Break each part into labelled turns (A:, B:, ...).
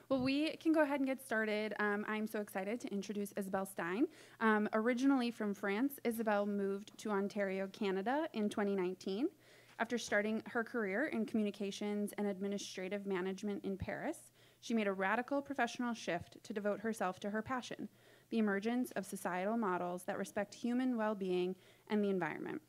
A: Well, we can go ahead and get started. I'm so excited to introduce Isabelle Stein. Originally from France, Isabelle moved to Ontario, Canada in 2019. After starting her career in communications and administrative management in Paris, she made a radical professional shift to devote herself to her passion, the emergence of societal models that respect human well-being and the environment.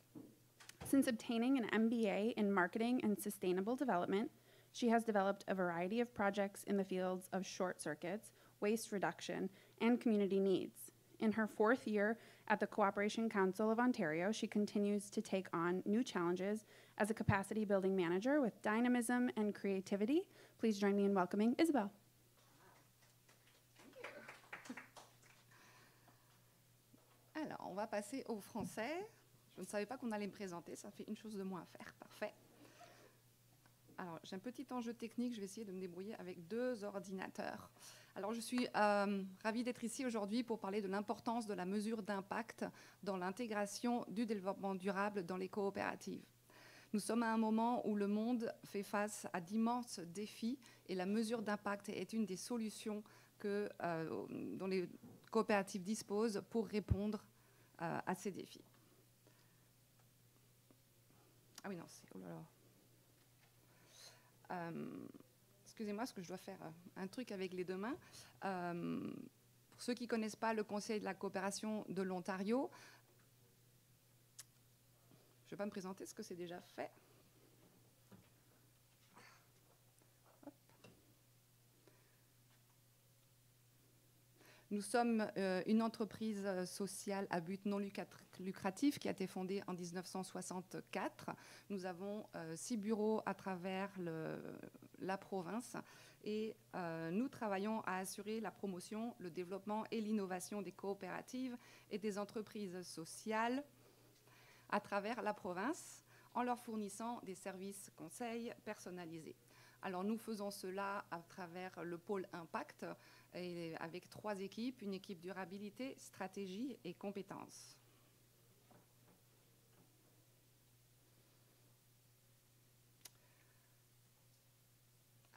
A: Since obtaining an MBA in marketing and sustainable development, she has developed a variety of projects in the fields of short circuits, waste reduction, and community needs. In her 4th year at the Cooperation Council of Ontario, she continues to take on new challenges as a capacity building manager with dynamism and creativity. Please join me in welcoming Isabelle.
B: Alors, on va passer au français. Je ne savais pas qu'on allait me présenter, ça fait une chose de moins à faire. Parfait. Alors, j'ai un petit enjeu technique, je vais essayer de me débrouiller avec 2 ordinateurs. Alors, je suis ravie d'être ici aujourd'hui pour parler de l'importance de la mesure d'impact dans l'intégration du développement durable dans les coopératives. Nous sommes à un moment où le monde fait face à d'immenses défis et la mesure d'impact est une des solutions dont les coopératives disposent pour répondre à ces défis. Ah oui, non, c'est... Oh là là. Excusez-moi, parce que je dois faire un truc avec les 2 mains. Pour ceux qui ne connaissent pas le Conseil de la coopération de l'Ontario, je ne vais pas me présenter, ce que c'est déjà fait. Hop. Nous sommes une entreprise sociale à but non lucratif qui a été fondée en 1964. Nous avons 6 bureaux à travers la province et nous travaillons à assurer la promotion, le développement et l'innovation des coopératives et des entreprises sociales à travers la province en leur fournissant des services conseils personnalisés. Alors nous faisons cela à travers le pôle Impact et avec 3 équipes, une équipe durabilité, stratégie et compétences.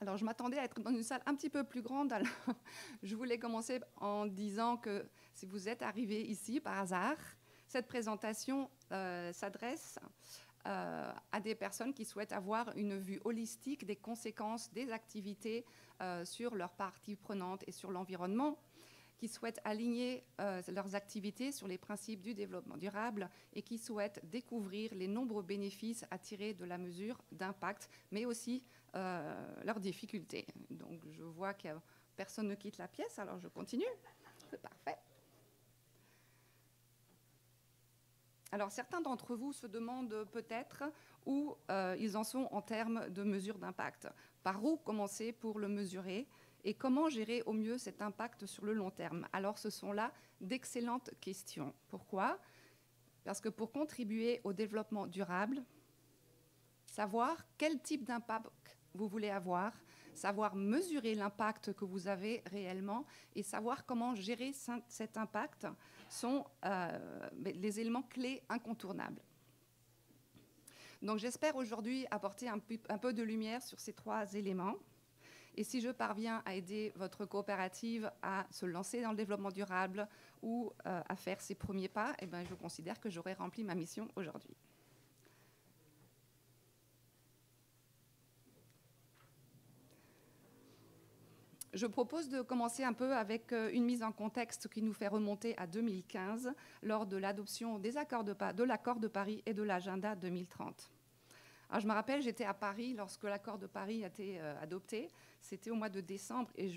B: Alors je m'attendais à être dans une salle un petit peu plus grande, alors je voulais commencer en disant que si vous êtes arrivé ici par hasard, cette présentation s'adresse à des personnes qui souhaitent avoir une vue holistique des conséquences des activités sur leurs parties prenantes et sur l'environnement, qui souhaitent aligner leurs activités sur les principes du développement durable et qui souhaitent découvrir les nombreux bénéfices à tirer de la mesure d'impact, mais aussi leurs difficultés. Donc je vois que personne ne quitte la pièce, alors je continue. C'est parfait. Alors, certains d'entre vous se demandent peut-être où ils en sont en termes de mesure d'impact. Par où commencer pour le mesurer et comment gérer au mieux cet impact sur le long terme? Alors, ce sont là d'excellentes questions. Pourquoi? Parce que pour contribuer au développement durable, savoir quel type d'impact vous voulez avoir, savoir mesurer l'impact que vous avez réellement et savoir comment gérer cet impact sont les éléments clés incontournables. Donc j'espère aujourd'hui apporter un peu de lumière sur ces 3 éléments. Et si je parviens à aider votre coopérative à se lancer dans le développement durable ou à faire ses premiers pas, eh bien, je considère que j'aurai rempli ma mission aujourd'hui. Je propose de commencer un peu avec une mise en contexte qui nous fait remonter à 2015 lors de l'adoption de l'accord de Paris et de l'agenda 2030. Alors, je me rappelle, j'étais à Paris lorsque l'accord de Paris a été adopté. C'était au mois de décembre et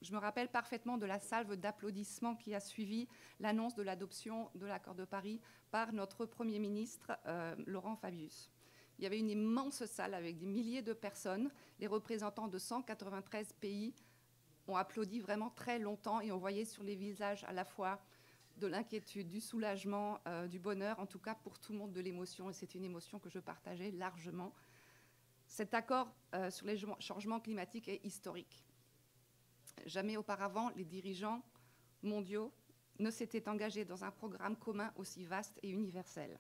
B: je me rappelle parfaitement de la salve d'applaudissements qui a suivi l'annonce de l'adoption de l'accord de Paris par notre Premier ministre, Laurent Fabius. Il y avait une immense salle avec des milliers de personnes. Les représentants de 193 pays ont applaudi vraiment très longtemps et on voyait sur les visages à la fois de l'inquiétude, du soulagement, du bonheur, en tout cas pour tout le monde de l'émotion, et c'est une émotion que je partageais largement. Cet accord sur les changements climatiques est historique. Jamais auparavant, les dirigeants mondiaux ne s'étaient engagés dans un programme commun aussi vaste et universel.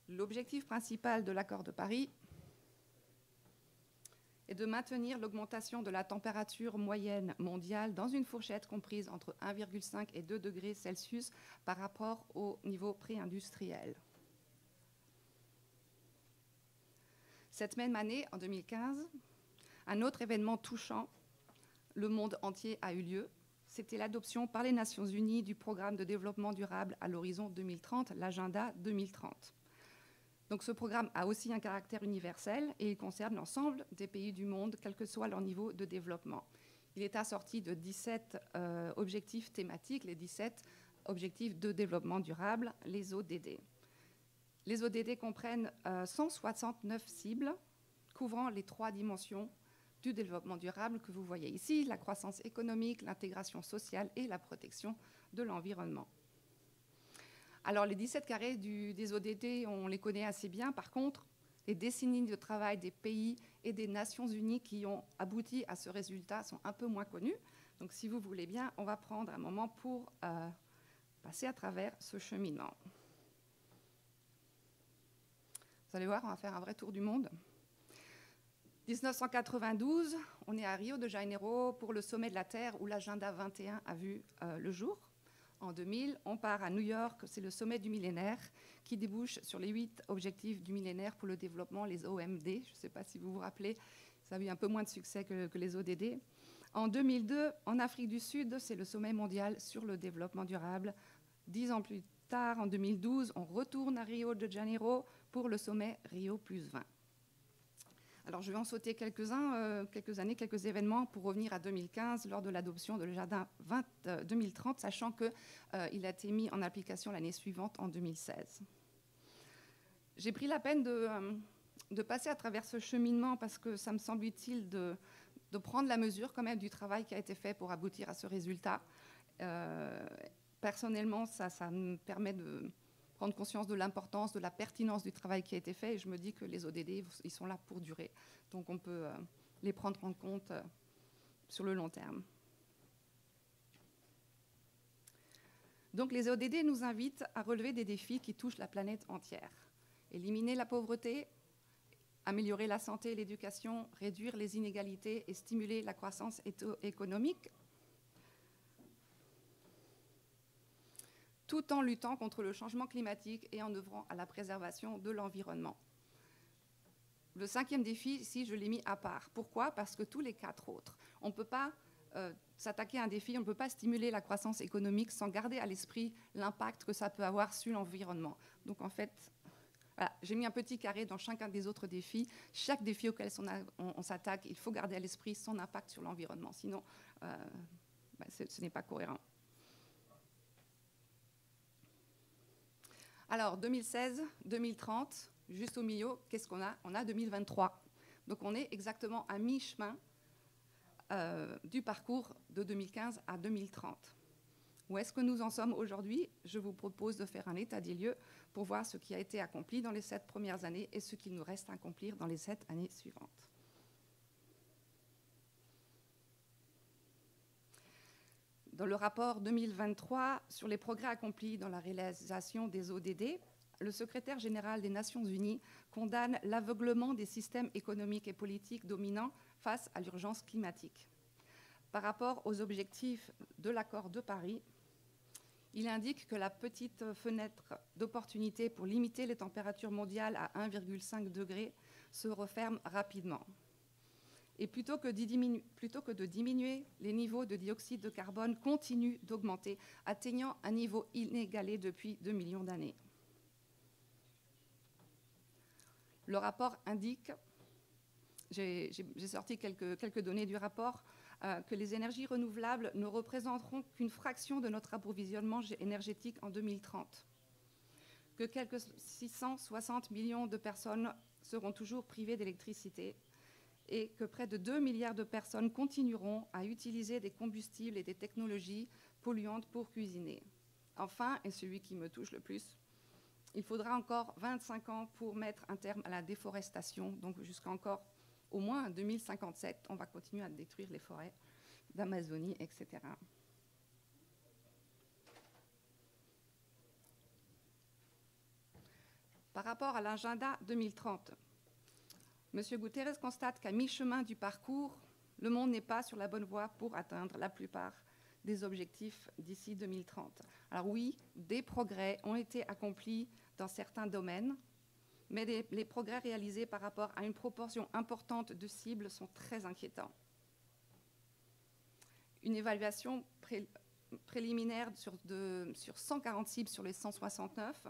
B: L'objectif principal de l'accord de Paris est de maintenir l'augmentation de la température moyenne mondiale dans une fourchette comprise entre 1,5 et 2 degrés Celsius par rapport au niveau pré-industriel. Cette même année, en 2015, un autre événement touchant le monde entier a eu lieu. C'était l'adoption par les Nations Unies du programme de développement durable à l'horizon 2030, l'agenda 2030. Donc ce programme a aussi un caractère universel et il concerne l'ensemble des pays du monde, quel que soit leur niveau de développement. Il est assorti de 17 objectifs thématiques, les 17 objectifs de développement durable, les ODD. Les ODD comprennent 169 cibles couvrant les 3 dimensions du développement durable que vous voyez ici, la croissance économique, l'intégration sociale et la protection de l'environnement. Alors, les 17 carrés des ODD, on les connaît assez bien. Par contre, les décennies de travail des pays et des Nations Unies qui ont abouti à ce résultat sont un peu moins connus. Donc, si vous voulez bien, on va prendre un moment pour passer à travers ce cheminement. Vous allez voir, on va faire un vrai tour du monde. 1992, on est à Rio de Janeiro pour le sommet de la Terre où l'agenda 21 a vu le jour. En 2000, on part à New York, c'est le sommet du millénaire qui débouche sur les 8 objectifs du millénaire pour le développement, les OMD. Je ne sais pas si vous vous rappelez, ça a eu un peu moins de succès que les ODD. En 2002, en Afrique du Sud, c'est le sommet mondial sur le développement durable. 10 ans plus tard, en 2012, on retourne à Rio de Janeiro pour le sommet Rio+20. Alors, je vais en sauter quelques-uns, quelques années, quelques événements pour revenir à 2015 lors de l'adoption de l'agenda 2030, sachant qu'il a été mis en application l'année suivante, en 2016. J'ai pris la peine de passer à travers ce cheminement parce que ça me semble utile de prendre la mesure quand même du travail qui a été fait pour aboutir à ce résultat. Personnellement, ça me permet de prendre conscience de l'importance, de la pertinence du travail qui a été fait. Et je me dis que les ODD, ils sont là pour durer. Donc on peut les prendre en compte sur le long terme. Donc les ODD nous invitent à relever des défis qui touchent la planète entière. Éliminer la pauvreté, améliorer la santé et l'éducation, réduire les inégalités et stimuler la croissance économique, tout en luttant contre le changement climatique et en œuvrant à la préservation de l'environnement. Le 5e défi, ici, je l'ai mis à part. Pourquoi? Parce que tous les 4 autres, on ne peut pas s'attaquer à un défi, on ne peut pas stimuler la croissance économique sans garder à l'esprit l'impact que ça peut avoir sur l'environnement. Donc, en fait, voilà, j'ai mis un petit carré dans chacun des autres défis. Chaque défi auquel on s'attaque, il faut garder à l'esprit son impact sur l'environnement. Sinon, ce n'est pas cohérent. Alors, 2016, 2030, juste au milieu, qu'est-ce qu'on a? On a 2023. Donc, on est exactement à mi-chemin du parcours de 2015 à 2030. Où est-ce que nous en sommes aujourd'hui? Je vous propose de faire un état des lieux pour voir ce qui a été accompli dans les 7 premières années et ce qu'il nous reste à accomplir dans les 7 années suivantes. Dans le rapport 2023 sur les progrès accomplis dans la réalisation des ODD, le secrétaire général des Nations Unies condamne l'aveuglement des systèmes économiques et politiques dominants face à l'urgence climatique. Par rapport aux objectifs de l'accord de Paris, il indique que la petite fenêtre d'opportunité pour limiter les températures mondiales à 1,5 degré se referme rapidement. Et plutôt que de diminuer, les niveaux de dioxyde de carbone continuent d'augmenter, atteignant un niveau inégalé depuis 2 millions d'années. Le rapport indique, j'ai sorti quelques données du rapport, que les énergies renouvelables ne représenteront qu'une fraction de notre approvisionnement énergétique en 2030, que quelques 660 millions de personnes seront toujours privées d'électricité, et que près de 2 milliards de personnes continueront à utiliser des combustibles et des technologies polluantes pour cuisiner. Enfin, et celui qui me touche le plus, il faudra encore 25 ans pour mettre un terme à la déforestation, donc jusqu'à encore au moins 2057, on va continuer à détruire les forêts d'Amazonie, etc. Par rapport à l'agenda 2030, M. Guterres constate qu'à mi-chemin du parcours, le monde n'est pas sur la bonne voie pour atteindre la plupart des objectifs d'ici 2030. Alors oui, des progrès ont été accomplis dans certains domaines, mais les progrès réalisés par rapport à une proportion importante de cibles sont très inquiétants. Une évaluation préliminaire sur 140 cibles sur les 169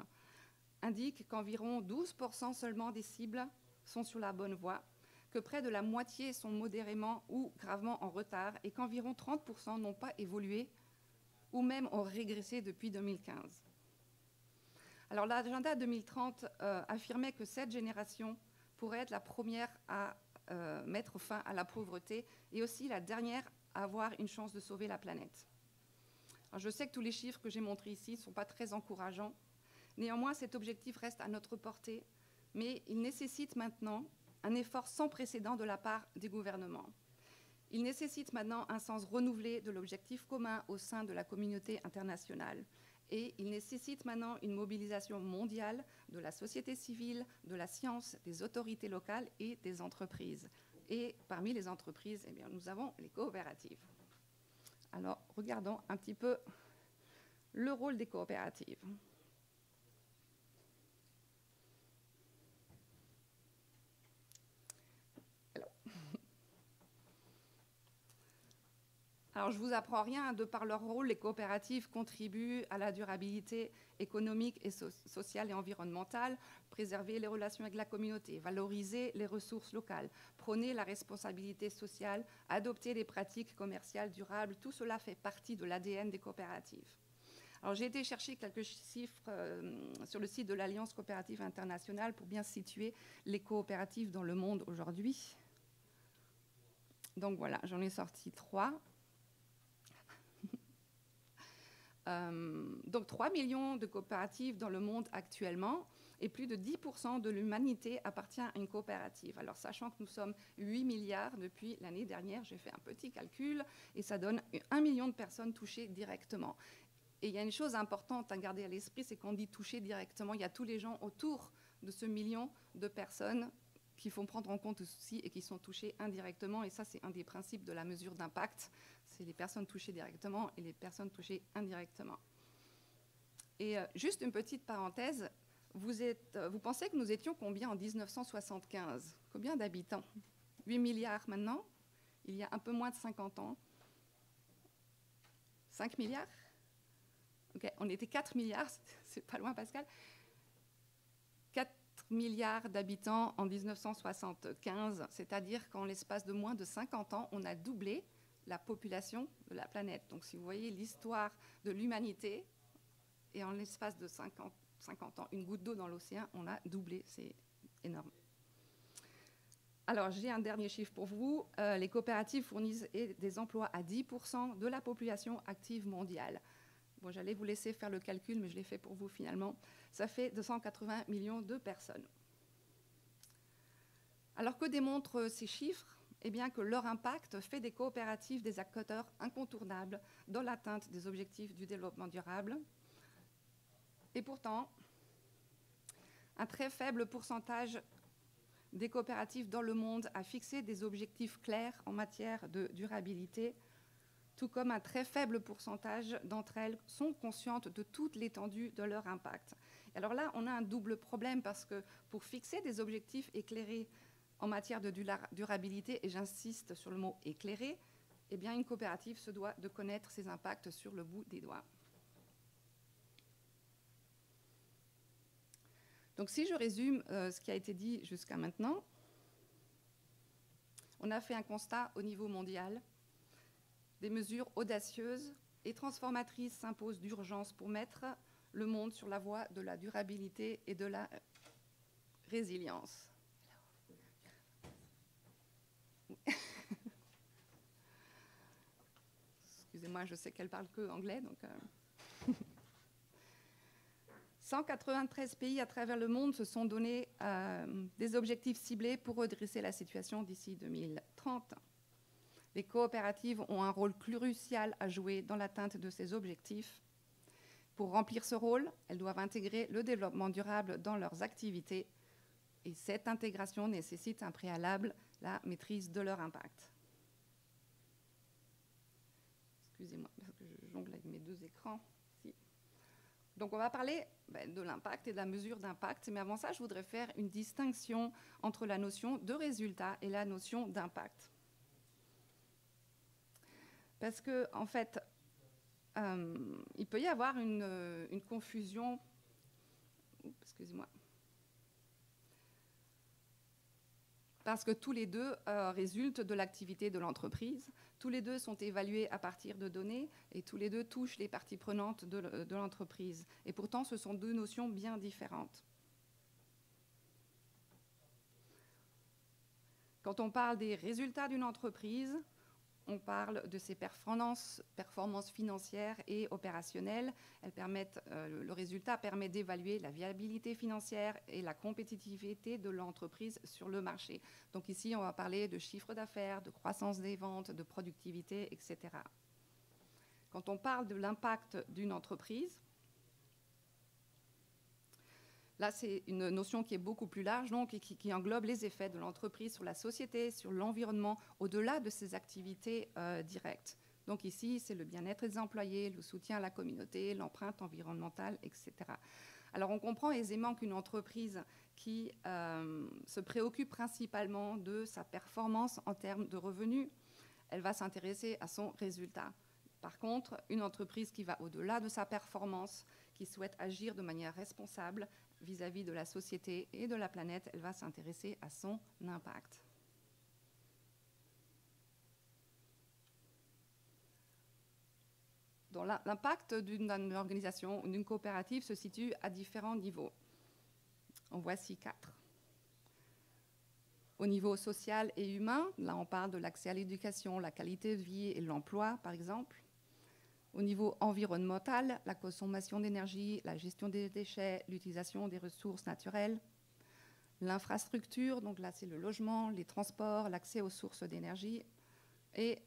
B: indique qu'environ 12% seulement des cibles sont sur la bonne voie, que près de la moitié sont modérément ou gravement en retard et qu'environ 30% n'ont pas évolué ou même ont régressé depuis 2015. Alors l'agenda 2030 affirmait que cette génération pourrait être la première à mettre fin à la pauvreté et aussi la dernière à avoir une chance de sauver la planète. Alors, je sais que tous les chiffres que j'ai montrés ici ne sont pas très encourageants. Néanmoins, cet objectif reste à notre portée, mais il nécessite maintenant un effort sans précédent de la part des gouvernements. Il nécessite maintenant un sens renouvelé de l'objectif commun au sein de la communauté internationale. Et il nécessite maintenant une mobilisation mondiale de la société civile, de la science, des autorités locales et des entreprises. Et parmi les entreprises, eh bien, nous avons les coopératives. Alors, regardons un petit peu le rôle des coopératives. Alors, je ne vous apprends rien, de par leur rôle, les coopératives contribuent à la durabilité économique et sociale et environnementale, préserver les relations avec la communauté, valoriser les ressources locales, prôner la responsabilité sociale, adopter des pratiques commerciales durables. Tout cela fait partie de l'ADN des coopératives. Alors, j'ai été chercher quelques chiffres sur le site de l'Alliance coopérative internationale pour bien situer les coopératives dans le monde aujourd'hui. Donc voilà, j'en ai sorti 3. Donc 3 millions de coopératives dans le monde actuellement et plus de 10% de l'humanité appartient à une coopérative. Alors sachant que nous sommes 8 milliards depuis l'année dernière, j'ai fait un petit calcul et ça donne 1 million de personnes touchées directement. Et il y a une chose importante à garder à l'esprit, c'est qu'on dit toucher directement, il y a tous les gens autour de ce million de personnes qu'il faut prendre en compte aussi et qui sont touchées indirectement. Et ça, c'est un des principes de la mesure d'impact. C'est les personnes touchées directement et les personnes touchées indirectement. Et juste une petite parenthèse, vous pensez que nous étions combien en 1975? Combien d'habitants? 8 milliards maintenant, il y a un peu moins de 50 ans. 5 milliards? Ok, on était 4 milliards, c'est pas loin Pascal. 4 milliards d'habitants en 1975, c'est-à-dire qu'en l'espace de moins de 50 ans, on a doublé la population de la planète. Donc si vous voyez l'histoire de l'humanité, et en l'espace de 50 ans, une goutte d'eau dans l'océan, on a doublé, c'est énorme. Alors j'ai un dernier chiffre pour vous, les coopératives fournissent des emplois à 10% de la population active mondiale. Bon, j'allais vous laisser faire le calcul, mais je l'ai fait pour vous finalement. Ça fait 280 millions de personnes. Alors que démontrent ces chiffres? Eh bien que leur impact fait des coopératives des acteurs incontournables dans l'atteinte des objectifs du développement durable. Et pourtant, un très faible pourcentage des coopératives dans le monde a fixé des objectifs clairs en matière de durabilité, tout comme un très faible pourcentage d'entre elles sont conscientes de toute l'étendue de leur impact. Alors là, on a un double problème parce que pour fixer des objectifs éclairés en matière de durabilité, et j'insiste sur le mot éclairé, eh bien une coopérative se doit de connaître ses impacts sur le bout des doigts. Donc si je résume ce qui a été dit jusqu'à maintenant, on a fait un constat au niveau mondial. Des mesures audacieuses et transformatrices s'imposent d'urgence pour mettre le monde sur la voie de la durabilité et de la résilience. Excusez-moi, je sais qu'elle parle que anglais, donc... 193 pays à travers le monde se sont donnés des objectifs ciblés pour redresser la situation d'ici 2030. Les coopératives ont un rôle crucial à jouer dans l'atteinte de ces objectifs. Pour remplir ce rôle, elles doivent intégrer le développement durable dans leurs activités Et cette intégration nécessite un préalable, la maîtrise de leur impact. Excusez-moi, parce que je jongle avec mes deux écrans. Si. Donc on va parler de l'impact et de la mesure d'impact, mais avant ça, je voudrais faire une distinction entre la notion de résultat et la notion d'impact. Parce que, en fait, il peut y avoir une confusion. Excusez-moi. Parce que tous les deux résultent de l'activité de l'entreprise. Tous les deux sont évalués à partir de données et tous les deux touchent les parties prenantes de l'entreprise. Et pourtant, ce sont deux notions bien différentes. Quand on parle des résultats d'une entreprise, on parle de ses performances financières et opérationnelles. Le résultat permet d'évaluer la viabilité financière et la compétitivité de l'entreprise sur le marché. Donc ici, on va parler de chiffre d'affaires, de croissance des ventes, de productivité, etc. Quand on parle de l'impact d'une entreprise, là, c'est une notion qui est beaucoup plus large, donc, et qui englobe les effets de l'entreprise sur la société, sur l'environnement, au-delà de ses activités directes. Donc ici, c'est le bien-être des employés, le soutien à la communauté, l'empreinte environnementale, etc. Alors, on comprend aisément qu'une entreprise qui se préoccupe principalement de sa performance en termes de revenus, elle va s'intéresser à son résultat. Par contre, une entreprise qui va au-delà de sa performance, qui souhaite agir de manière responsable vis-à-vis de la société et de la planète, elle va s'intéresser à son impact. L'impact d'une organisation ou d'une coopérative se situe à différents niveaux. En voici 4. Au niveau social et humain, là on parle de l'accès à l'éducation, la qualité de vie et l'emploi, par exemple. Au niveau environnemental, la consommation d'énergie, la gestion des déchets, l'utilisation des ressources naturelles. L'infrastructure, donc là c'est le logement, les transports, l'accès aux sources d'énergie. Et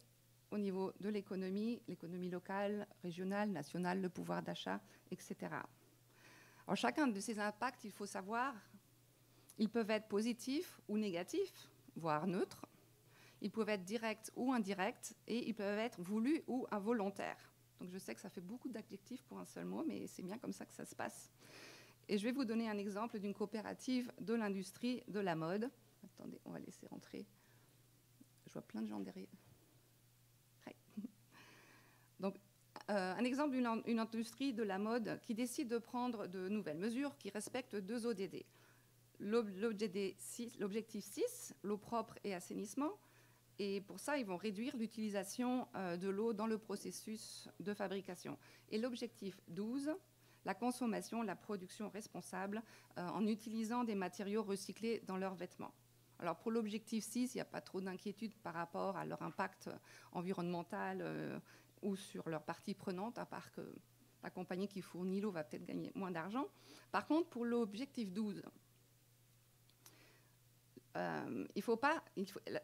B: au niveau de l'économie locale, régionale, nationale, le pouvoir d'achat, etc. Alors chacun de ces impacts, il faut savoir, ils peuvent être positifs ou négatifs, voire neutres. Ils peuvent être directs ou indirects et ils peuvent être voulus ou involontaires. Donc je sais que ça fait beaucoup d'adjectifs pour un seul mot, mais c'est bien comme ça que ça se passe. Et je vais vous donner un exemple d'une coopérative de l'industrie de la mode. Attendez, on va laisser rentrer. Je vois plein de gens derrière. Ouais. Donc, un exemple d'une industrie de la mode qui décide de prendre de nouvelles mesures qui respectent 2 ODD. L'objectif 6, l'eau propre et assainissement. Et pour ça, ils vont réduire l'utilisation de l'eau dans le processus de fabrication. Et l'objectif 12, la consommation, la production responsable en utilisant des matériaux recyclés dans leurs vêtements. Alors pour l'objectif 6, il n'y a pas trop d'inquiétude par rapport à leur impact environnemental ou sur leurs parties prenantes, à part que la compagnie qui fournit l'eau va peut-être gagner moins d'argent. Par contre, pour l'objectif 12,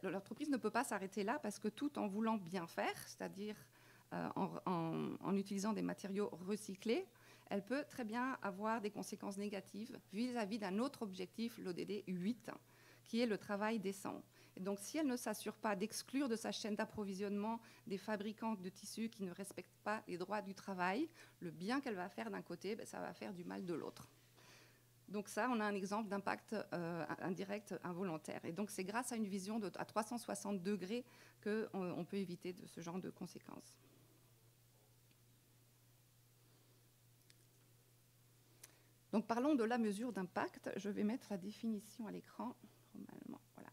B: l'entreprise ne peut pas s'arrêter là parce que tout en voulant bien faire, c'est-à-dire en utilisant des matériaux recyclés, elle peut très bien avoir des conséquences négatives vis-à-vis d'un autre objectif, l'ODD 8, qui est le travail décent. Et donc, si elle ne s'assure pas d'exclure de sa chaîne d'approvisionnement des fabricants de tissus qui ne respectent pas les droits du travail, le bien qu'elle va faire d'un côté, ça va faire du mal de l'autre. Donc ça, on a un exemple d'impact indirect involontaire. Et donc c'est grâce à une vision à 360 degrés qu'on peut éviter ce genre de conséquences. Donc parlons de la mesure d'impact. Je vais mettre la définition à l'écran. Normalement, voilà.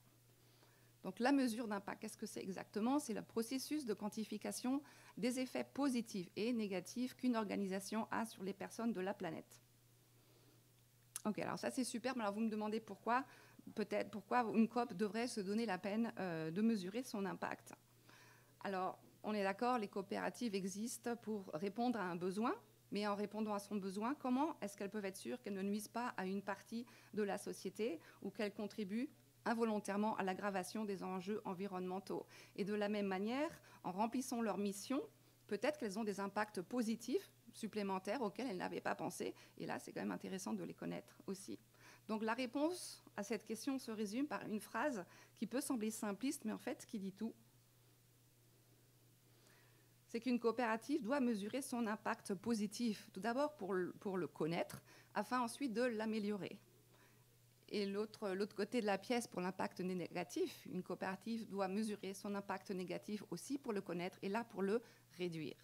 B: Donc la mesure d'impact, qu'est-ce que c'est exactement? C'est le processus de quantification des effets positifs et négatifs qu'une organisation a sur les personnes de la planète. Ok, alors ça c'est super, mais alors vous me demandez pourquoi une COP devrait se donner la peine de mesurer son impact. Alors, on est d'accord, les coopératives existent pour répondre à un besoin, mais en répondant à son besoin, comment est-ce qu'elles peuvent être sûres qu'elles ne nuisent pas à une partie de la société ou qu'elles contribuent involontairement à l'aggravation des enjeux environnementaux? Et de la même manière, en remplissant leur mission, peut-être qu'elles ont des impacts positifs supplémentaires auxquels elles n'avaient pas pensé. Et là, c'est quand même intéressant de les connaître aussi. Donc la réponse à cette question se résume par une phrase qui peut sembler simpliste, mais en fait qui dit tout. C'est qu'une coopérative doit mesurer son impact positif, tout d'abord pour le connaître, afin ensuite de l'améliorer. Et l'autre côté de la pièce, pour l'impact négatif, une coopérative doit mesurer son impact négatif aussi pour le connaître, et là pour le réduire.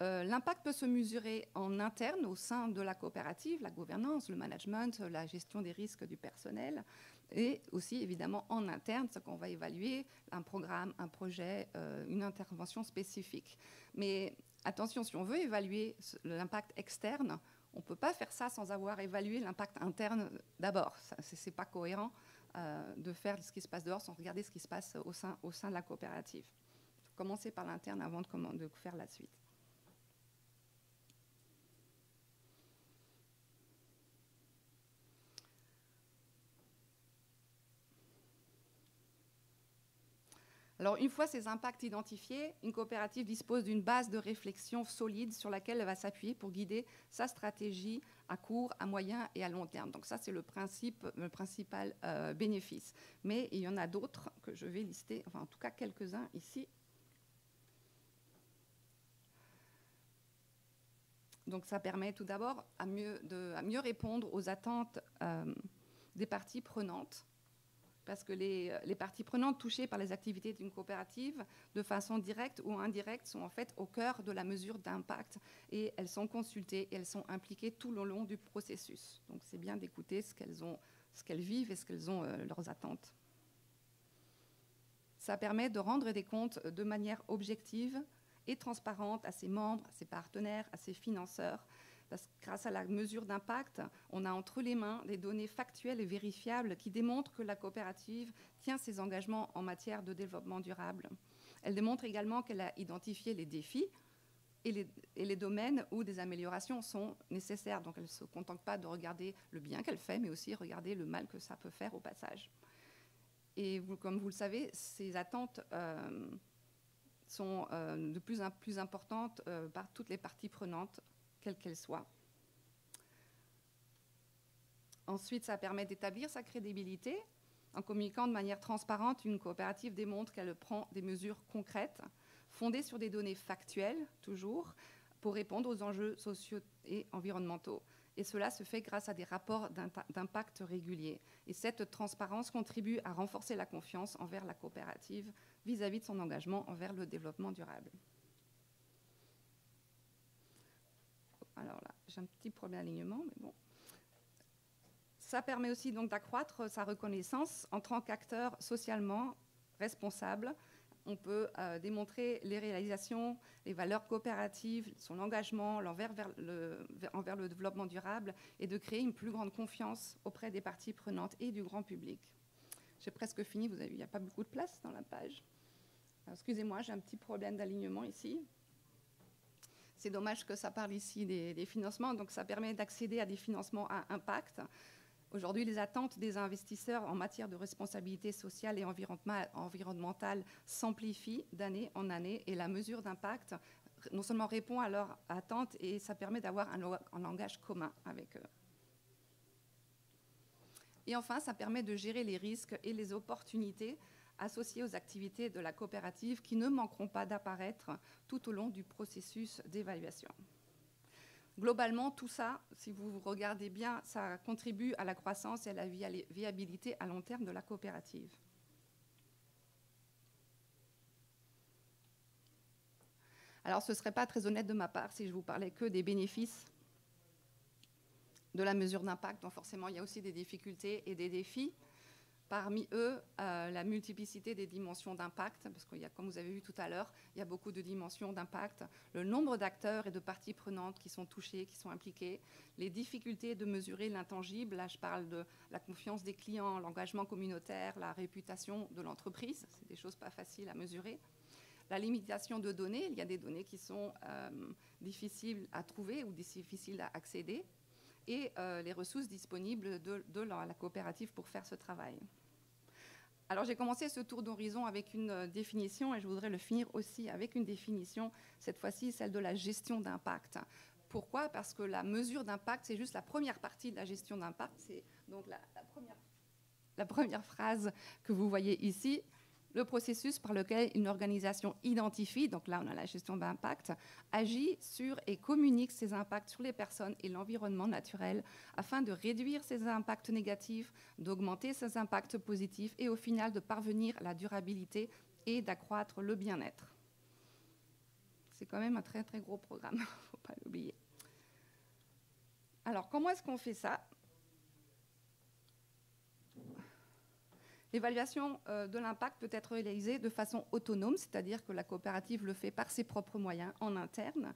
B: L'impact peut se mesurer en interne au sein de la coopérative, la gouvernance, le management, la gestion des risques du personnel, et aussi évidemment en interne, ce qu'on va évaluer, un programme, un projet, une intervention spécifique. Mais attention, si on veut évaluer l'impact externe, on ne peut pas faire ça sans avoir évalué l'impact interne d'abord. Ce n'est pas cohérent de faire ce qui se passe dehors sans regarder ce qui se passe au sein de la coopérative. Il faut commencer par l'interne avant de faire la suite. Alors, une fois ces impacts identifiés, une coopérative dispose d'une base de réflexion solide sur laquelle elle va s'appuyer pour guider sa stratégie à court, à moyen et à long terme. Donc ça, c'est le principal bénéfice. Mais il y en a d'autres que je vais lister, enfin en tout cas quelques-uns ici. Donc ça permet tout d'abord à mieux répondre aux attentes des parties prenantes, parce que les parties prenantes touchées par les activités d'une coopérative, de façon directe ou indirecte, sont en fait au cœur de la mesure d'impact, et elles sont consultées et elles sont impliquées tout le long du processus. Donc c'est bien d'écouter ce qu'elles vivent et ce qu'elles ont leurs attentes. Ça permet de rendre des comptes de manière objective et transparente à ses membres, à ses partenaires, à ses financeurs. Parce que grâce à la mesure d'impact, on a entre les mains des données factuelles et vérifiables qui démontrent que la coopérative tient ses engagements en matière de développement durable. Elle démontre également qu'elle a identifié les défis et les domaines où des améliorations sont nécessaires. Donc elle ne se contente pas de regarder le bien qu'elle fait, mais aussi regarder le mal que ça peut faire au passage. Et comme vous le savez, ces attentes sont de plus en plus importantes par toutes les parties prenantes, quelle qu'elle soit. Ensuite, ça permet d'établir sa crédibilité. En communiquant de manière transparente, une coopérative démontre qu'elle prend des mesures concrètes, fondées sur des données factuelles, toujours, pour répondre aux enjeux sociaux et environnementaux. Et cela se fait grâce à des rapports d'impact réguliers. Et cette transparence contribue à renforcer la confiance envers la coopérative vis-à-vis de son engagement envers le développement durable. Alors là, j'ai un petit problème d'alignement, mais bon. Ça permet aussi donc d'accroître sa reconnaissance en tant qu'acteur socialement responsable. On peut démontrer les réalisations, les valeurs coopératives, son engagement envers le développement durable, et de créer une plus grande confiance auprès des parties prenantes et du grand public. J'ai presque fini, vous avez vu, il n'y a pas beaucoup de place dans la page. Excusez-moi, j'ai un petit problème d'alignement ici. C'est dommage que ça parle ici des financements, donc ça permet d'accéder à des financements à impact. Aujourd'hui, les attentes des investisseurs en matière de responsabilité sociale et environnementale s'amplifient d'année en année, et la mesure d'impact non seulement répond à leurs attentes, et ça permet d'avoir un langage commun avec eux. Et enfin, ça permet de gérer les risques et les opportunités associés aux activités de la coopérative qui ne manqueront pas d'apparaître tout au long du processus d'évaluation. Globalement, tout ça, si vous regardez bien, ça contribue à la croissance et à la viabilité à long terme de la coopérative. Alors, ce ne serait pas très honnête de ma part si je vous parlais que des bénéfices de la mesure d'impact. Donc forcément, il y a aussi des difficultés et des défis. Parmi eux, la multiplicité des dimensions d'impact, parce qu'il y a, comme vous avez vu tout à l'heure, il y a beaucoup de dimensions d'impact, le nombre d'acteurs et de parties prenantes qui sont touchées, qui sont impliquées, les difficultés de mesurer l'intangible, là je parle de la confiance des clients, l'engagement communautaire, la réputation de l'entreprise, c'est des choses pas faciles à mesurer. La limitation de données, il y a des données qui sont difficiles à trouver ou difficiles à accéder, et les ressources disponibles de la coopérative pour faire ce travail. Alors j'ai commencé ce tour d'horizon avec une définition, et je voudrais le finir aussi avec une définition, cette fois-ci celle de la gestion d'impact. Pourquoi? Parce que la mesure d'impact, c'est juste la première partie de la gestion d'impact. C'est donc la première phrase que vous voyez ici. Le processus par lequel une organisation identifie, donc là on a la gestion d'impact, agit sur et communique ses impacts sur les personnes et l'environnement naturel afin de réduire ses impacts négatifs, d'augmenter ses impacts positifs et au final de parvenir à la durabilité et d'accroître le bien-être. C'est quand même un très très gros programme, il ne faut pas l'oublier. Alors comment est-ce qu'on fait ça ? L'évaluation de l'impact peut être réalisée de façon autonome, c'est-à-dire que la coopérative le fait par ses propres moyens en interne,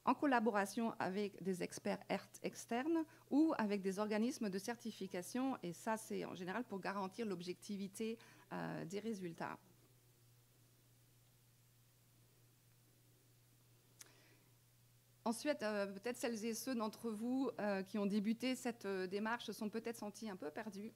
B: en collaboration avec des experts externes ou avec des organismes de certification, et ça c'est en général pour garantir l'objectivité des résultats. Ensuite, peut-être celles et ceux d'entre vous qui ont débuté cette démarche se sont peut-être sentis un peu perdus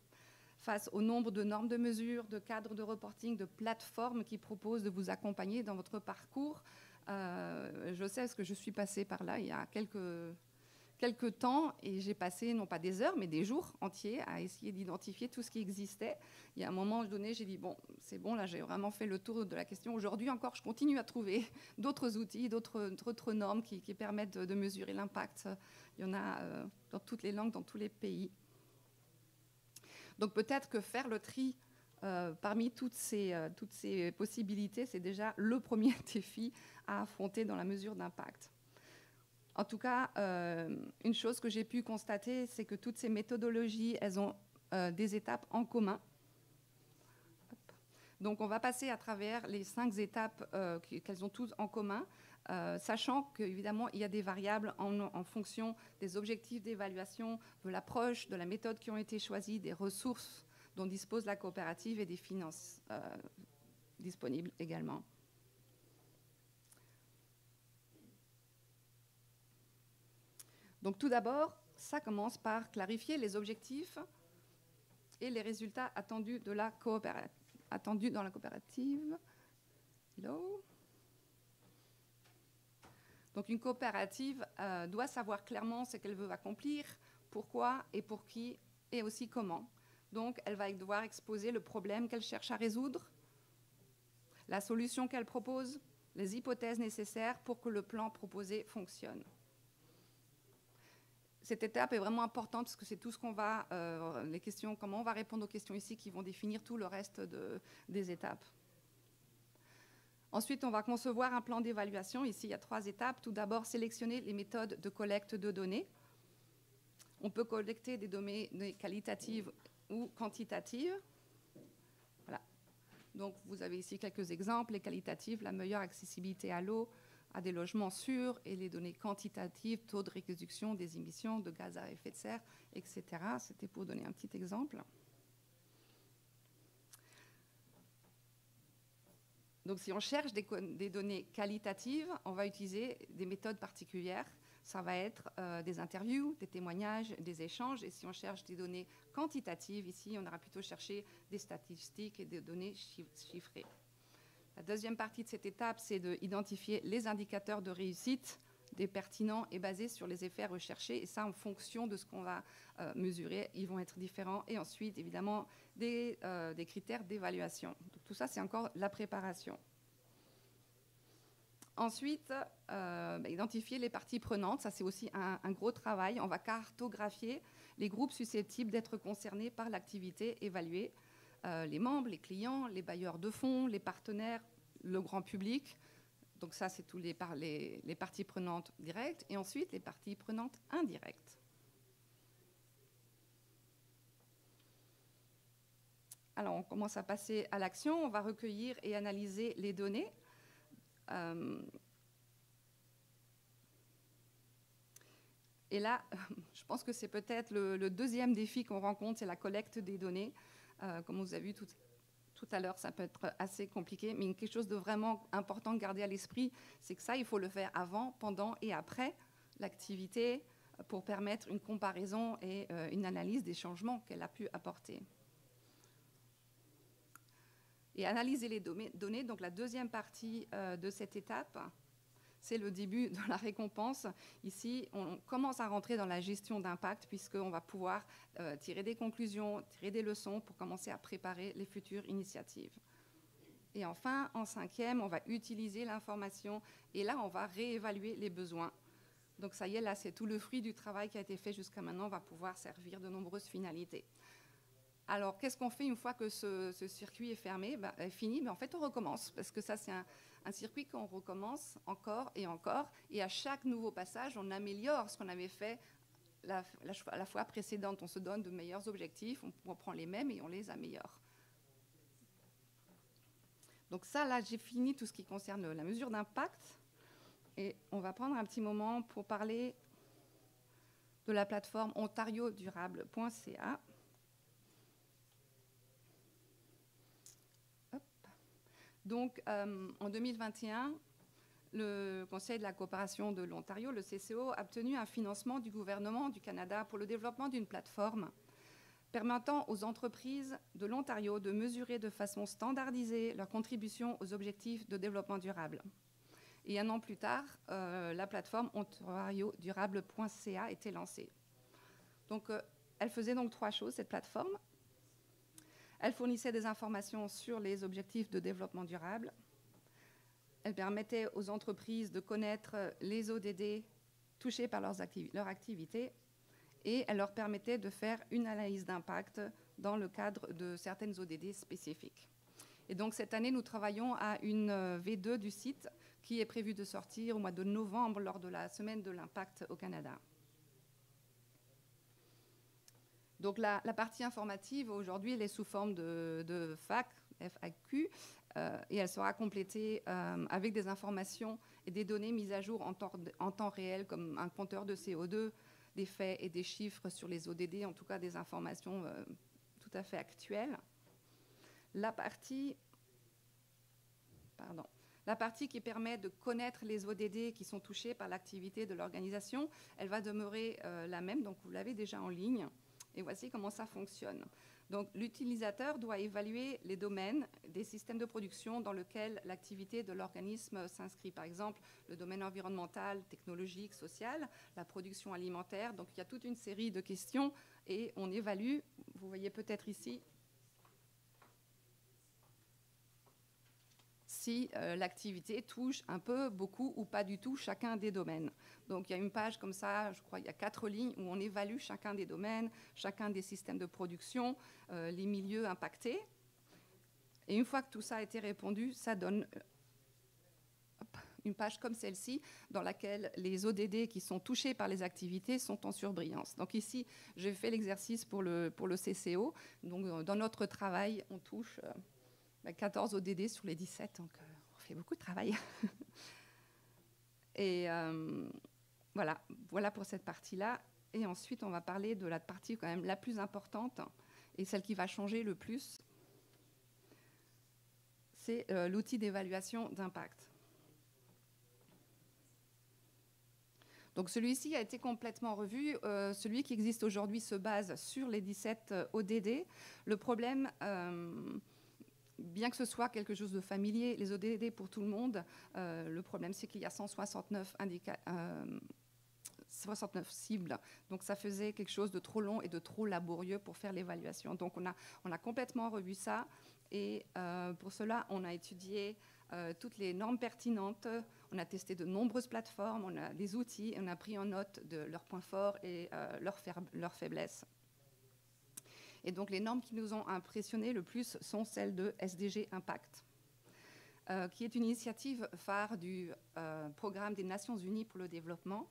B: face au nombre de normes de mesure, de cadres de reporting, de plateformes qui proposent de vous accompagner dans votre parcours. Je sais parce que je suis passée par là il y a quelques temps et j'ai passé non pas des heures mais des jours entiers à essayer d'identifier tout ce qui existait. Il y a un moment donné, j'ai dit bon, c'est bon, là j'ai vraiment fait le tour de la question. Aujourd'hui encore, je continue à trouver d'autres outils, d'autres normes qui permettent de mesurer l'impact. Il y en a dans toutes les langues, dans tous les pays. Donc peut-être que faire le tri parmi toutes ces possibilités, c'est déjà le premier défi à affronter dans la mesure d'impact. En tout cas, une chose que j'ai pu constater, c'est que toutes ces méthodologies, elles ont des étapes en commun. Donc on va passer à travers les 5 étapes qu'elles ont toutes en commun, sachant qu'évidemment, il y a des variables en fonction des objectifs d'évaluation, de l'approche, de la méthode qui ont été choisies, des ressources dont dispose la coopérative et des finances disponibles également. Donc tout d'abord, ça commence par clarifier les objectifs et les résultats attendus dans la coopérative. Hello. Donc une coopérative doit savoir clairement ce qu'elle veut accomplir, pourquoi et pour qui, et aussi comment. Donc elle va devoir exposer le problème qu'elle cherche à résoudre, la solution qu'elle propose, les hypothèses nécessaires pour que le plan proposé fonctionne. Cette étape est vraiment importante parce que c'est tout ce qu'on va, les questions, comment on va répondre aux questions ici qui vont définir tout le reste des étapes. Ensuite, on va concevoir un plan d'évaluation. Ici, il y a 3 étapes. Tout d'abord, sélectionner les méthodes de collecte de données. On peut collecter des données qualitatives ou quantitatives. Voilà. Donc, vous avez ici quelques exemples. Les qualitatives, la meilleure accessibilité à l'eau, à des logements sûrs, et les données quantitatives, taux de réduction des émissions de gaz à effet de serre, etc. C'était pour donner un petit exemple. Donc, si on cherche des données qualitatives, on va utiliser des méthodes particulières. Ça va être des interviews, des témoignages, des échanges. Et si on cherche des données quantitatives, ici, on aura plutôt cherché des statistiques et des données chiffrées. La deuxième partie de cette étape, c'est d'identifier les indicateurs de réussite, des pertinents et basés sur les effets recherchés. Et ça, en fonction de ce qu'on va mesurer, ils vont être différents. Et ensuite, évidemment, des critères d'évaluation. Donc, tout ça, c'est encore la préparation. Ensuite, identifier les parties prenantes. Ça, c'est aussi un gros travail. On va cartographier les groupes susceptibles d'être concernés par l'activité évaluée. Les membres, les clients, les bailleurs de fonds, les partenaires, le grand public. Donc ça, c'est tous les parties prenantes directes. Et ensuite, les parties prenantes indirectes. Alors, on commence à passer à l'action. On va recueillir et analyser les données. Et là, je pense que c'est peut-être le deuxième défi qu'on rencontre, c'est la collecte des données. Comme vous avez vu tout à l'heure, ça peut être assez compliqué, mais quelque chose de vraiment important de garder à l'esprit, c'est que ça, il faut le faire avant, pendant et après l'activité pour permettre une comparaison et une analyse des changements qu'elle a pu apporter. Et analyser les données, donc la deuxième partie de cette étape, c'est le début de la récompense. Ici, on commence à rentrer dans la gestion d'impact puisqu'on va pouvoir tirer des conclusions, tirer des leçons pour commencer à préparer les futures initiatives. Et enfin, en 5e, on va utiliser l'information et là, on va réévaluer les besoins. Donc ça y est, là, c'est tout le fruit du travail qui a été fait jusqu'à maintenant, on va pouvoir servir de nombreuses finalités. Alors, qu'est-ce qu'on fait une fois que ce circuit est fermé, fini? En fait, on recommence, parce que ça, c'est un circuit qu'on recommence encore, et à chaque nouveau passage, on améliore ce qu'on avait fait la fois précédente. On se donne de meilleurs objectifs, on prend les mêmes et on les améliore. Donc ça, là, j'ai fini tout ce qui concerne la mesure d'impact, et on va prendre un petit moment pour parler de la plateforme ontariodurable.ca. Donc, en 2021, le Conseil de la coopération de l'Ontario, le CCO, a obtenu un financement du gouvernement du Canada pour le développement d'une plateforme permettant aux entreprises de l'Ontario de mesurer de façon standardisée leur contribution aux objectifs de développement durable. Et un an plus tard, la plateforme ontariodurable.ca a été lancée. Donc, elle faisait donc 3 choses, cette plateforme. Elle fournissait des informations sur les objectifs de développement durable. Elle permettait aux entreprises de connaître les ODD touchés par leur activité. Et elle leur permettait de faire une analyse d'impact dans le cadre de certaines ODD spécifiques. Et donc cette année, nous travaillons à une V2 du site qui est prévue de sortir au mois de novembre lors de la semaine de l'impact au Canada. Donc la partie informative, aujourd'hui, elle est sous forme de FAQ, et elle sera complétée avec des informations et des données mises à jour en temps réel, comme un compteur de CO2, des faits et des chiffres sur les ODD, en tout cas des informations tout à fait actuelles. La partie qui permet de connaître les ODD qui sont touchés par l'activité de l'organisation, elle va demeurer la même, donc vous l'avez déjà en ligne. Et voici comment ça fonctionne. Donc, l'utilisateur doit évaluer les domaines des systèmes de production dans lesquels l'activité de l'organisme s'inscrit. Par exemple, le domaine environnemental, technologique, social, la production alimentaire. Donc, il y a toute une série de questions et on évalue, vous voyez peut-être ici, si l'activité touche un peu, beaucoup ou pas du tout chacun des domaines. Donc il y a une page comme ça, je crois il y a 4 lignes où on évalue chacun des domaines, chacun des systèmes de production, les milieux impactés. Et une fois que tout ça a été répondu, ça donne une page comme celle-ci dans laquelle les ODD qui sont touchés par les activités sont en surbrillance. Donc ici, j'ai fait l'exercice pour le CCO. Donc dans notre travail, on touche 14 ODD sur les 17, donc on fait beaucoup de travail. Et voilà pour cette partie-là. Et ensuite, on va parler de la partie quand même la plus importante et celle qui va changer le plus. C'est l'outil d'évaluation d'impact. Donc celui-ci a été complètement revu. Celui qui existe aujourd'hui se base sur les 17 ODD. Le problème, bien que ce soit quelque chose de familier, les ODD pour tout le monde, le problème c'est qu'il y a 169 cibles. Donc ça faisait quelque chose de trop long et de trop laborieux pour faire l'évaluation. Donc on a complètement revu ça. Et pour cela, on a étudié toutes les normes pertinentes. On a testé de nombreuses plateformes, on a des outils, et on a pris en note de leurs points forts et leurs faiblesses. Et donc, les normes qui nous ont impressionnés le plus sont celles de SDG Impact, qui est une initiative phare du programme des Nations Unies pour le développement.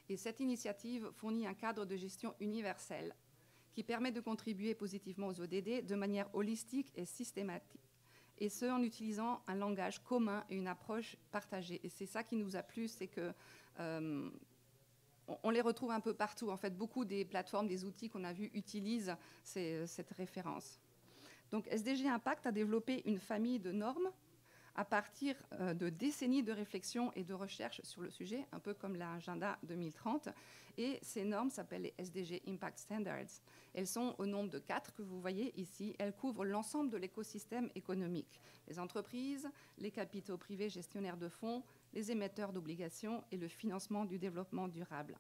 B: Et cette initiative fournit un cadre de gestion universel qui permet de contribuer positivement aux ODD de manière holistique et systématique, et ce, en utilisant un langage commun et une approche partagée. Et c'est ça qui nous a plu, c'est que on les retrouve un peu partout. En fait, beaucoup des plateformes, des outils qu'on a vus utilisent cette référence. Donc, SDG Impact a développé une famille de normes à partir de décennies de réflexion et de recherche sur le sujet, un peu comme l'agenda 2030. Et ces normes s'appellent les SDG Impact Standards. Elles sont au nombre de 4 que vous voyez ici. Elles couvrent l'ensemble de l'écosystème économique. Les entreprises, les capitaux privés gestionnaires de fonds, les émetteurs d'obligations et le financement du développement durable.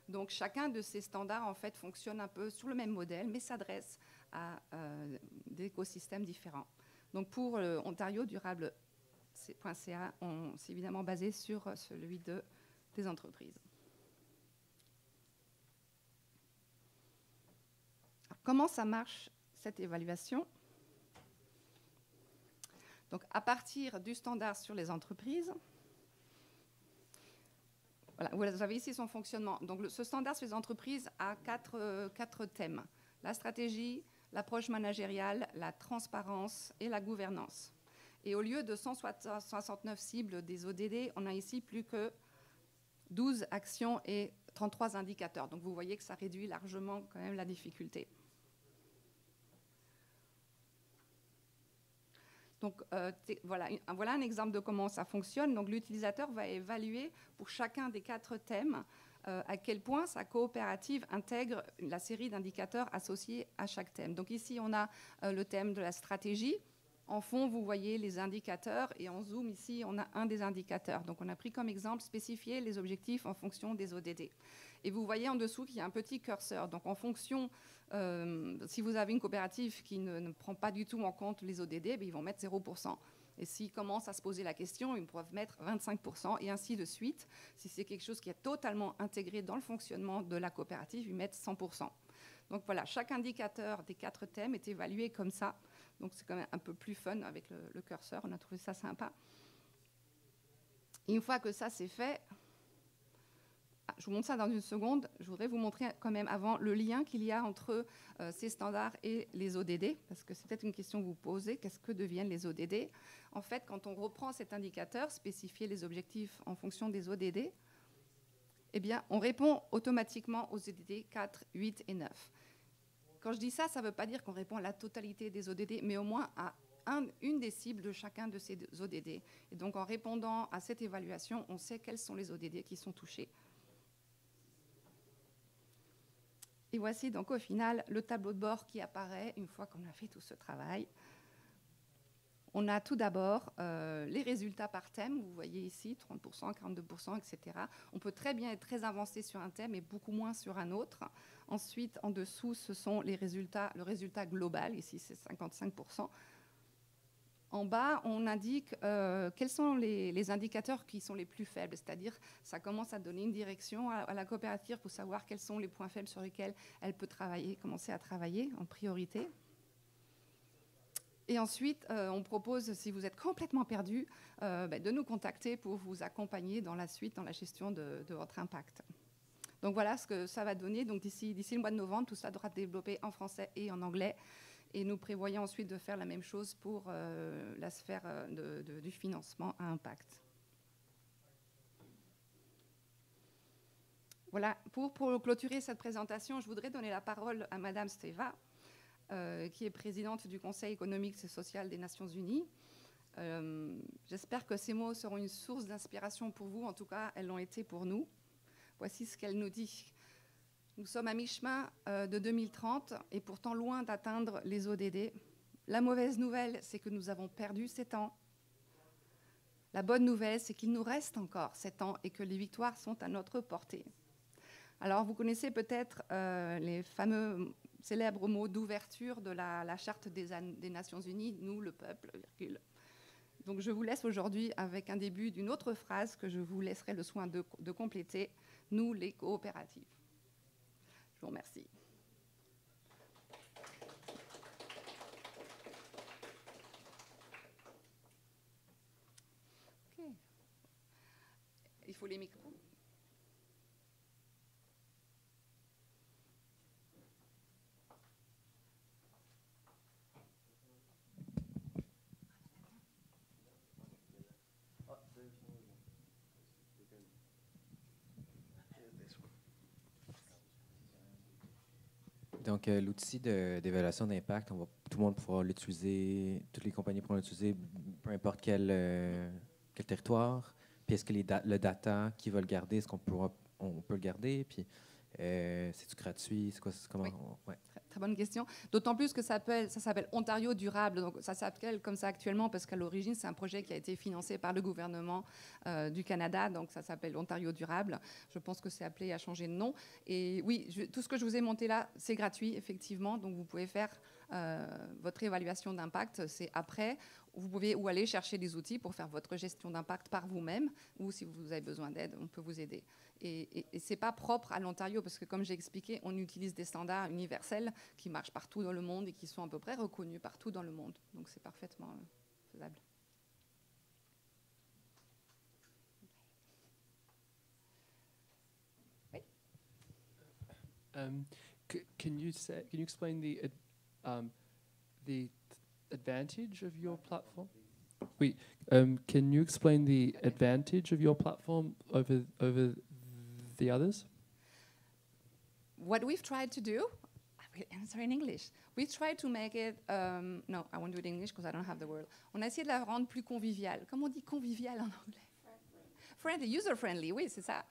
B: Donc chacun de ces standards en fait fonctionne un peu sur le même modèle, mais s'adresse à des écosystèmes différents. Donc pour Ontario Durable.ca, on s'est évidemment basé sur celui des entreprises. Alors, comment ça marche cette évaluation? Donc à partir du standard sur les entreprises, voilà, vous avez ici son fonctionnement. Donc, ce standard sur les entreprises a quatre thèmes. La stratégie, l'approche managériale, la transparence et la gouvernance. Et au lieu de 169 cibles des ODD, on a ici plus que 12 actions et 33 indicateurs. Donc, vous voyez que ça réduit largement quand même la difficulté. Donc, voilà un exemple de comment ça fonctionne. Donc, l'utilisateur va évaluer pour chacun des 4 thèmes à quel point sa coopérative intègre la série d'indicateurs associés à chaque thème. Donc, ici, on a le thème de la stratégie. En fond, vous voyez les indicateurs et en zoom, ici, on a un des indicateurs. Donc, on a pris comme exemple spécifier les objectifs en fonction des ODD. Et vous voyez en dessous qu'il y a un petit curseur. Donc, en fonction, si vous avez une coopérative qui ne prend pas du tout en compte les ODD, ils vont mettre 0%. Et s'ils commencent à se poser la question, ils peuvent mettre 25% et ainsi de suite. Si c'est quelque chose qui est totalement intégré dans le fonctionnement de la coopérative, ils mettent 100%. Donc voilà, chaque indicateur des 4 thèmes est évalué comme ça. Donc c'est quand même un peu plus fun avec le curseur. On a trouvé ça sympa. Et une fois que ça c'est fait, je vous montre ça dans une seconde. Je voudrais vous montrer quand même avant le lien qu'il y a entre ces standards et les ODD, parce que c'est peut-être une question que vous posez. Qu'est-ce que deviennent les ODD? En fait, quand on reprend cet indicateur, spécifier les objectifs en fonction des ODD, eh bien, on répond automatiquement aux ODD 4, 8 et 9. Quand je dis ça, ça ne veut pas dire qu'on répond à la totalité des ODD, mais au moins à une des cibles de chacun de ces ODD. Et donc, en répondant à cette évaluation, on sait quels sont les ODD qui sont touchés. Et voici donc au final le tableau de bord qui apparaît une fois qu'on a fait tout ce travail. On a tout d'abord les résultats par thème. Vous voyez ici 30%, 42%, etc. On peut très bien être très avancé sur un thème et beaucoup moins sur un autre. Ensuite, en dessous, ce sont les résultats, le résultat global. Ici, c'est 55%. En bas, on indique quels sont les indicateurs qui sont les plus faibles, c'est-à-dire ça commence à donner une direction à la coopérative pour savoir quels sont les points faibles sur lesquels elle peut commencer à travailler en priorité. Et ensuite, on propose, si vous êtes complètement perdu, de nous contacter pour vous accompagner dans la suite, dans la gestion de votre impact. Donc voilà ce que ça va donner. Donc d'ici le mois de novembre, tout ça devra être développé en français et en anglais. Et nous prévoyons ensuite de faire la même chose pour la sphère du financement à impact. Voilà, pour clôturer cette présentation, je voudrais donner la parole à Madame Steva, qui est présidente du Conseil économique et social des Nations Unies. J'espère que ces mots seront une source d'inspiration pour vous. En tout cas, elles l'ont été pour nous. Voici ce qu'elle nous dit. Nous sommes à mi-chemin de 2030 et pourtant loin d'atteindre les ODD. La mauvaise nouvelle, c'est que nous avons perdu 7 ans. La bonne nouvelle, c'est qu'il nous reste encore 7 ans et que les victoires sont à notre portée. Alors, vous connaissez peut-être les fameux célèbres mots d'ouverture de la Charte des Nations Unies, « Nous, le peuple, virgule ». Donc, je vous laisse aujourd'hui avec un début d'une autre phrase que je vous laisserai le soin de compléter, « Nous, les coopératives ». Je vous remercie. Okay. Il faut les micros.
C: Donc, l'outil d'évaluation d'impact, tout le monde pourra l'utiliser, toutes les compagnies pourront l'utiliser, peu importe quel territoire. Puis, est-ce que le data, qui va le garder, est-ce on peut le garder? Puis, c'est-tu gratuit? C'est quoi? Comment?
B: Oui.
C: Ouais.
B: Très bonne question. D'autant plus que ça s'appelle Ontario Durable. Donc, ça s'appelle comme ça actuellement parce qu'à l'origine, c'est un projet qui a été financé par le gouvernement du Canada. Donc, ça s'appelle Ontario Durable. Je pense que c'est appelé à changer de nom. Et oui, tout ce que je vous ai monté là, c'est gratuit, effectivement. Donc, vous pouvez faire votre évaluation d'impact. C'est après. Vous pouvez ou aller chercher des outils pour faire votre gestion d'impact par vous-même, ou si vous avez besoin d'aide, on peut vous aider. Et ce n'est pas propre à l'Ontario, parce que comme j'ai expliqué, on utilise des standards universels qui marchent partout dans le monde et qui sont à peu près reconnus partout dans le monde. Donc c'est parfaitement faisable. Oui.
D: Can you explain the advantage of your platform? Oui. Can you explain the advantage of your platform over the others?
B: What we've tried to do, I will answer in English. We tried to make it, no, I won't do it in English because I don't have the word. On a essayé de la rendre plus conviviale. Comment on dit conviviale en anglais? Friendly, user-friendly, oui, c'est ça.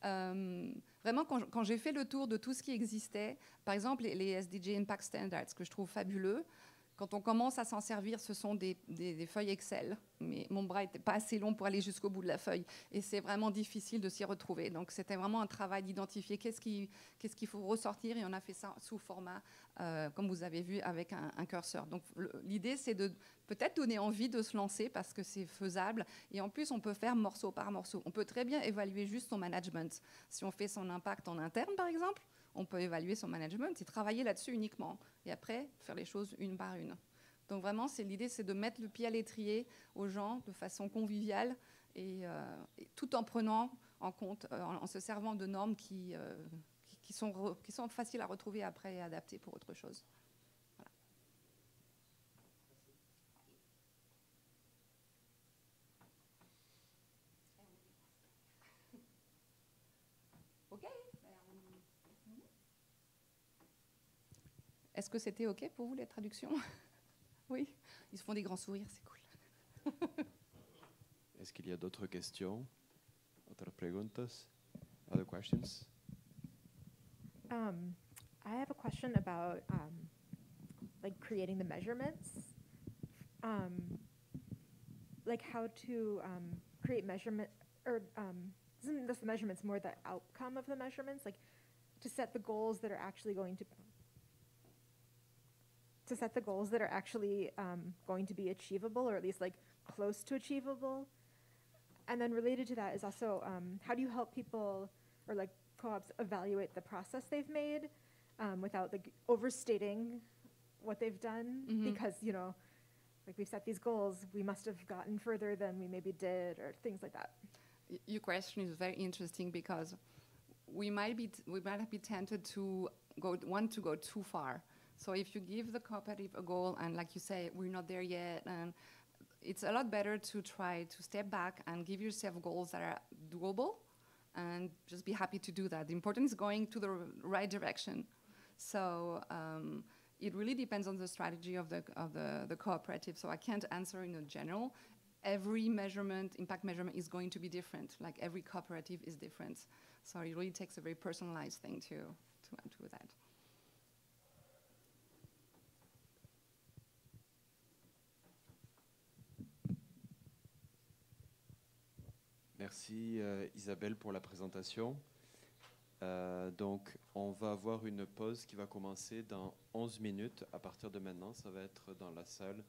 B: Vraiment, quand j'ai fait le tour de tout ce qui existait, par exemple les SDG Impact Standards, que je trouve fabuleux, quand on commence à s'en servir, ce sont des feuilles Excel. Mais mon bras n'était pas assez long pour aller jusqu'au bout de la feuille. Et c'est vraiment difficile de s'y retrouver. Donc, c'était vraiment un travail d'identifier qu'est-ce qu'il faut ressortir. Et on a fait ça sous format, comme vous avez vu, avec un curseur. Donc, l'idée, c'est de peut-être donner envie de se lancer parce que c'est faisable. Et en plus, on peut faire morceau par morceau. On peut très bien évaluer juste son management. Si on fait son impact en interne, par exemple, on peut évaluer son management et travailler là-dessus uniquement. Et après, faire les choses une par une. Donc vraiment, l'idée, c'est de mettre le pied à l'étrier aux gens de façon conviviale et tout en prenant en compte, en se servant de normes qui sont faciles à retrouver après et adaptées pour autre chose. Voilà. OK. Est-ce que c'était OK pour vous, les traductions? Oui, ils se font des grands sourires, c'est cool.
E: Est-ce qu'il y a d'autres questions? Otras preguntas? Other questions?
F: I have a question about like creating the measurements. Like how to create measurement, or isn't this the measurements more the outcome of the measurements? Like to set the goals that are actually going to going to be achievable, or at least like close to achievable. And then related to that is also how do you help people or like co-ops evaluate the process they've made without like overstating what they've done?
B: Mm-hmm.
F: Because, you know, like we've set these goals, we must have gotten further than we maybe did, or things like that.
B: Your question is very interesting because we might be tempted to want to go too far. So if you give the cooperative a goal and, like you say, we're not there yet, and it's a lot better to try to step back and give yourself goals that are doable, and just be happy to do that. The important is going to the right direction. So it really depends on the strategy of the cooperative. So I can't answer in a general. Every impact measurement is going to be different. Like every cooperative is different. So it really takes a very personalized thing to that.
E: Merci Isabelle pour la présentation. Donc, on va avoir une pause qui va commencer dans 11 minutes. À partir de maintenant, ça va être dans la salle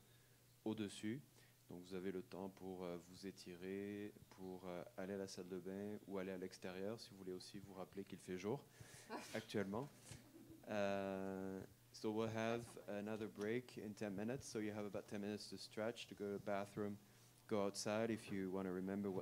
E: au-dessus. Donc, vous avez le temps pour vous étirer, pour aller à la salle de bain ou aller à l'extérieur, si vous voulez aussi vous rappeler qu'il fait jour actuellement. So we'll have another break in 10 minutes. So you have about 10 minutes to stretch, to go to the bathroom, go outside if you want to remember what